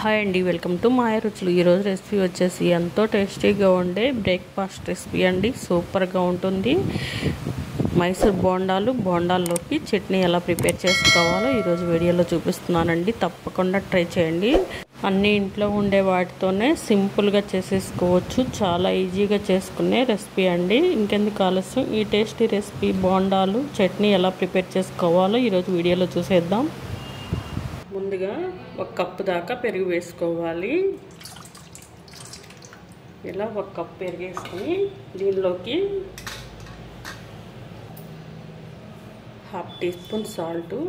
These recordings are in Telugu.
హాయ్ అండి, వెల్కమ్ టు మాయ రుచులు. ఈరోజు రెసిపీ వచ్చేసి ఎంతో టేస్టీగా ఉండే బ్రేక్ఫాస్ట్ రెసిపీ అండి. సూపర్గా ఉంటుంది. మైసూర్ బోండాల్లోకి చట్నీ ఎలా ప్రిపేర్ చేసుకోవాలో ఈరోజు వీడియోలో చూపిస్తున్నానండి. తప్పకుండా ట్రై చేయండి. అన్ని ఇంట్లో ఉండే వాటితోనే సింపుల్గా చేసేసుకోవచ్చు. చాలా ఈజీగా చేసుకునే రెసిపీ అండి. ఇంకెందుకు ఆలస్యం, ఈ టేస్టీ రెసిపీ బోండాలు చట్నీ ఎలా ప్రిపేర్ చేసుకోవాలో ఈరోజు వీడియోలో చూసేద్దాం. ముందుగా 1 కప్పు దాకా పెరుగు వేసుకోవాలి. ఇలా 1 కప్పు పెరుగు వేసుకొని దీనిలోకి 1/2 teaspoon salt,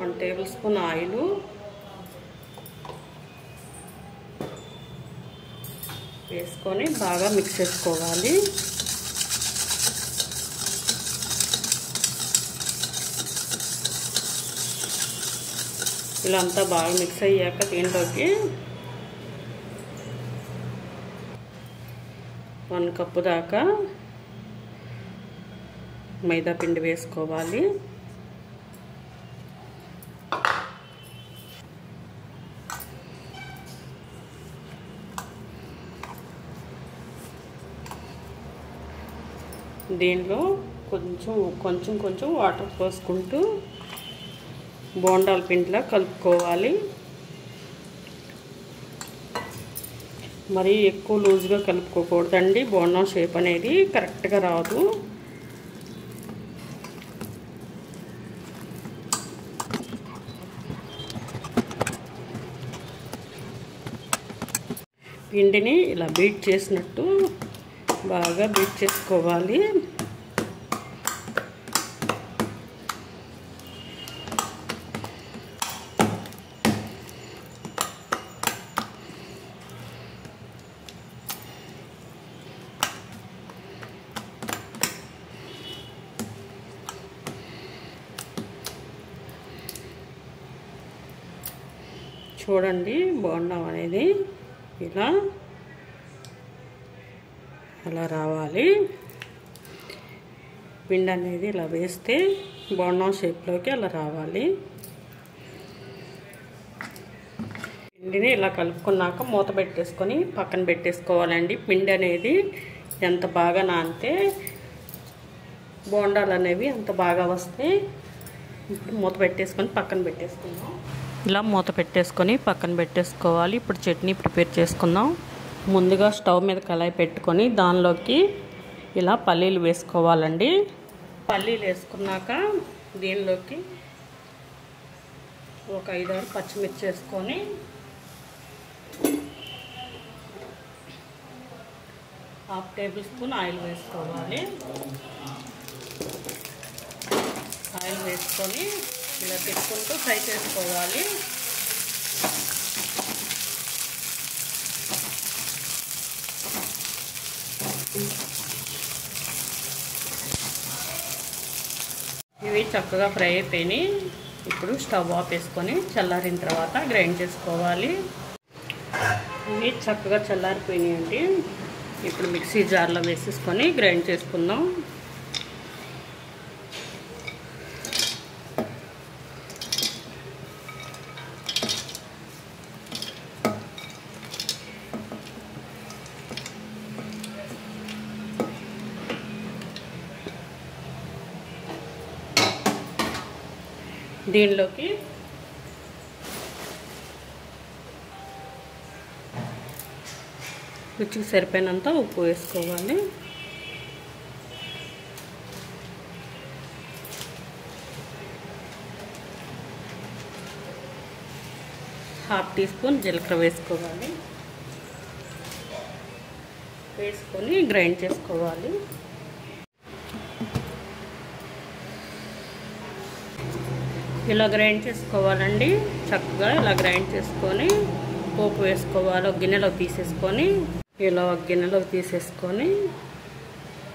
1 tablespoon oil వేసుకొని బాగా మిక్స్ చేసుకోవాలి. ఇలా అంతా బాగా మిక్స్ అయ్యాక దీంట్లోకి 1 కప్పు దాకా మైదా పిండి వేసుకోవాలి. దీనిలో కొంచెం వాటర్ పోసుకుంటూ బోండాల పిండిలా కలుపుకోవాలి. మరి ఎక్కువ లూజ్గా కలుపుకోకూడదండి. బోండం షేప్ అనేది కరెక్ట్గా రాదు. పిండిని ఇలా బీట్ చేసినట్టు బాగా బీట్ చేసుకోవాలి. చూడండి, బోండం అనేది అలా రావాలి. పిండి అనేది ఇలా వేస్తే బోండం షేప్లోకి అలా రావాలి. పిండిని ఇలా కలుపుకున్నాక మూత పెట్టేసుకొని పక్కన పెట్టేసుకోవాలండి. పిండి అనేది ఎంత బాగా నానితే బోండాలు అనేవి అంత బాగా వస్తాయి. ఇప్పుడు మూత పెట్టేసుకొని పక్కన పెట్టేసుకుందాం. ఇలా మూత పెట్టేసుకొని పక్కన పెట్టేసుకోవాలి. ఇప్పుడు చట్నీ ప్రిపేర్ చేసుకుందాం. ముందుగా స్టవ్ మీద కళాయి పెట్టుకొని దానిలోకి ఇలా పల్లీలు వేసుకోవాలండి. పల్లీలు వేసుకున్నాక దీనిలోకి ఒక 5-6 పచ్చిమిర్చి వేసుకొని ½ టేబుల్ స్పూన్ ఆయిల్ వేసుకోవాలి. ఆయిల్ వేసుకొని ఇలా తిప్పుకుంటూ ఫ్రై చేసుకోవాలి. ఇవి చక్కగా ఫ్రై అయిపోయినాయి. ఇప్పుడు స్టవ్ ఆఫ్ వేసుకొని చల్లారిన తర్వాత గ్రైండ్ చేసుకోవాలి. ఇవి చక్కగా చల్లారిపోయినాయండి. ఇప్పుడు మిక్సీ జార్లో వేసేసుకొని గ్రైండ్ చేసుకుందాం. దీనిలోకి రుచికి సరిపోయినంత ఉప్పు వేసుకోవాలి. ½ టీ స్పూన్ జీలకర్ర వేసుకోవాలి. వేసుకొని గ్రైండ్ చేసుకోవాలి. ఇలా గ్రైండ్ చేసుకోవాలండి. చక్కగా ఇలా గ్రైండ్ చేసుకొని పోపు వేసుకోవాలి. ఒక గిన్నెలోకి తీసేసుకొని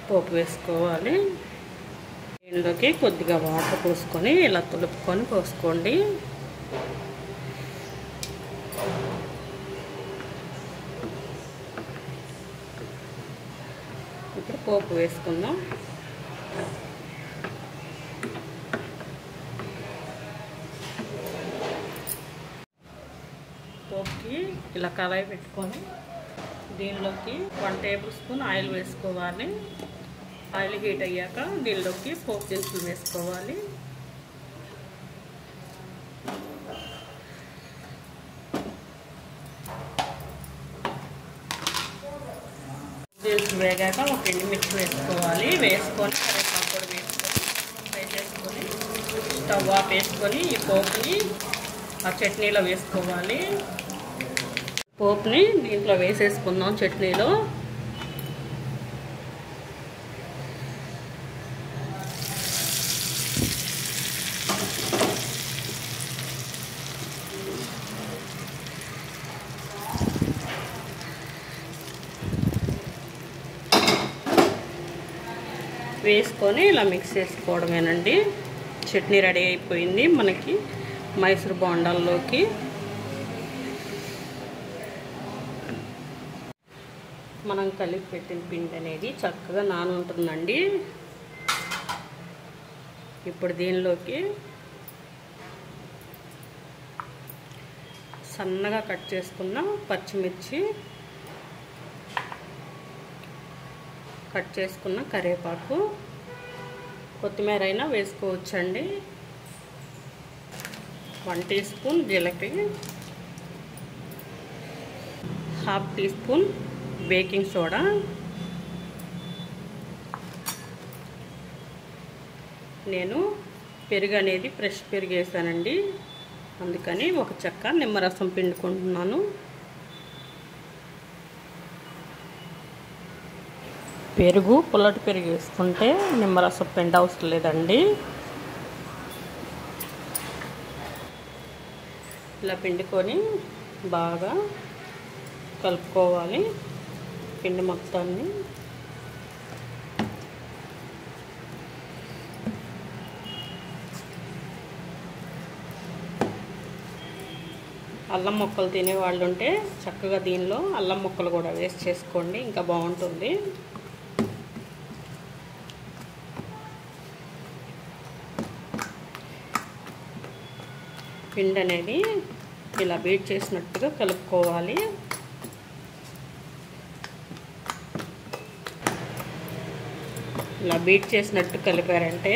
పోపు వేసుకోవాలి. దీనిలోకి కొద్దిగా వాటర్ పోసుకొని ఇలా తులుపుకొని పోసుకోండి. ఇప్పుడు పోపు వేసుకుందాం. పోపుకి ఇలా కళాయి పెట్టుకొని దీనిలోకి 1 టేబుల్ స్పూన్ ఆయిల్ వేసుకోవాలి. ఆయిల్ హీట్ అయ్యాక దీనిలోకి పోపు దినుసులు వేసుకోవాలి. దినుసులు వేగాక ఒక ఎండుమిర్చి వేసుకోవాలి. వేసుకొని కరివేపాకు కూడా వేసుకొని ఫ్రై చేసుకొని స్టవ్ ఆఫ్ వేసుకొని ఈ పోపుని ఆ చట్నీలో వేసుకోవాలి. పోపుని దీంట్లో వేసేసుకుందాం. చట్నీలో వేసుకొని ఇలా మిక్స్ చేసుకోవడమేనండి. చట్నీ రెడీ అయిపోయింది మనకి మైసూర్ బోండాల్లోకి. మనం కలిపి పెట్టిన పిండి అనేది చక్కగా నానుంటుందండి. ఇప్పుడు దీనిలోకి సన్నగా కట్ చేసుకున్న పచ్చిమిర్చి, కట్ చేసుకున్న కరివేపాకు, కొత్తిమీర అయినా వేసుకోవచ్చండి. 1 టీ స్పూన్ జీలకర్ర, 1/2 టీ స్పూన్ బేకింగ్ సోడా, నేను పెరుగు అనేది ఫ్రెష్ పెరుగు వేసానండి, అందుకని ఒక చెక్క నిమ్మరసం పిండుకుంటున్నాను. పెరుగు పుల్లటి పెరుగు వేసుకుంటే నిమ్మరసం పిండి అవసరం లేదండి. ఇలా పిండుకొని బాగా కలుపుకోవాలి పిండి మొత్తాన్ని. అల్లం ముక్కలు తినే వాళ్ళు ఉంటే చక్కగా దీనిలో అల్లం ముక్కలు కూడా వేస్ట్ చేసుకోండి, ఇంకా బాగుంటుంది. పిండి అనేది ఇలా బీట్ చేసినట్టుగా కలుపుకోవాలి. ఇలా బీట్ చేసినట్టు కలిపారంటే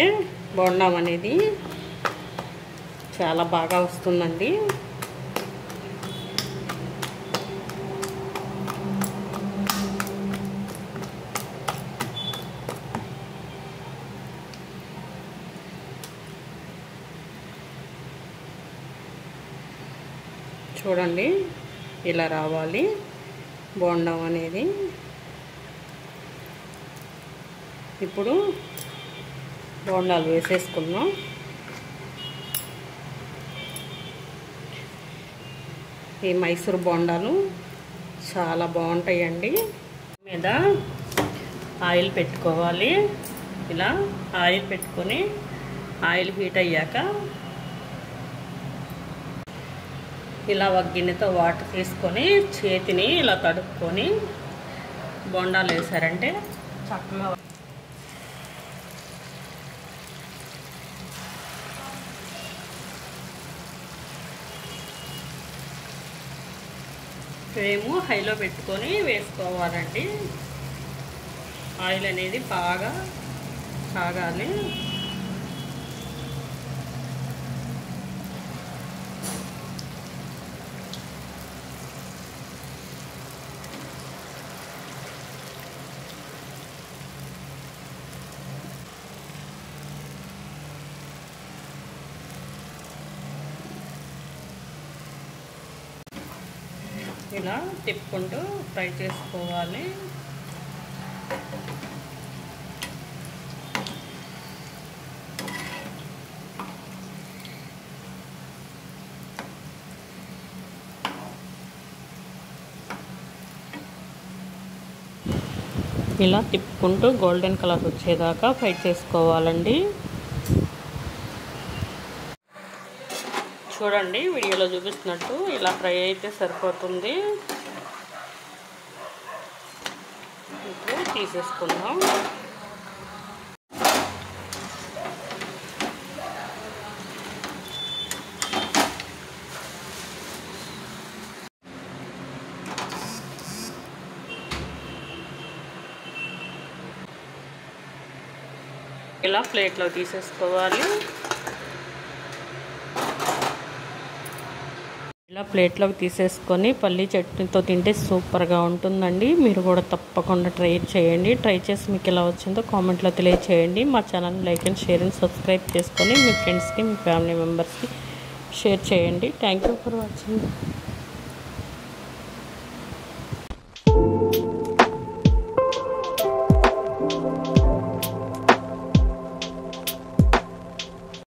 బోండం అనేది చాలా బాగా వస్తుందండి. చూడండి ఇలా రావాలి బోండం అనేది. ఇప్పుడు బోండాలు వేసేసుకుందాం. ఈ మైసూర్ బోండాలు చాలా బాగుంటాయండి. మీద ఆయిల్ పెట్టుకోవాలి. ఇలా ఆయిల్ పెట్టుకొని ఆయిల్ హీట్ అయ్యాక ఇలా ఒక గిన్నెతో వాటర్ తీసుకొని చేతిని ఇలా తడుపుకొని బోండాలు వేసారంటే చక్కగా ఫ్లేమ్ హైలో పెట్టుకొని వేసుకోవాలండి. ఆయిల్ అనేది బాగా కాగాలి. ఇలా తిప్పుకుంటూ ఫ్రై చేసుకోవాలి. ఇలా తిప్పుకుంటూ గోల్డెన్ కలర్ వచ్చేదాకా ఫ్రై చేసుకోవాలండి. చూడండి వీడియోలో చూపిస్తున్నట్టు ఇలా ఫ్రై అయితే సరిపోతుంది. ఇప్పుడు తీసేసుకుందాం. ఇలా ప్లేట్లో తీసేసుకోవాలి. ఇలా ప్లేట్లోకి తీసేసుకొని పల్లీ చట్నీతో తింటే సూపర్గా ఉంటుందండి. మీరు కూడా తప్పకుండా ట్రై చేయండి. ట్రై చేసి మీకు ఎలా వచ్చిందో కామెంట్లో తెలియచేయండి. మా channel like and share and subscribe చేసుకొని మీ ఫ్రెండ్స్కి మీ ఫ్యామిలీ మెంబర్స్కి షేర్ చేయండి. Thank you for watching.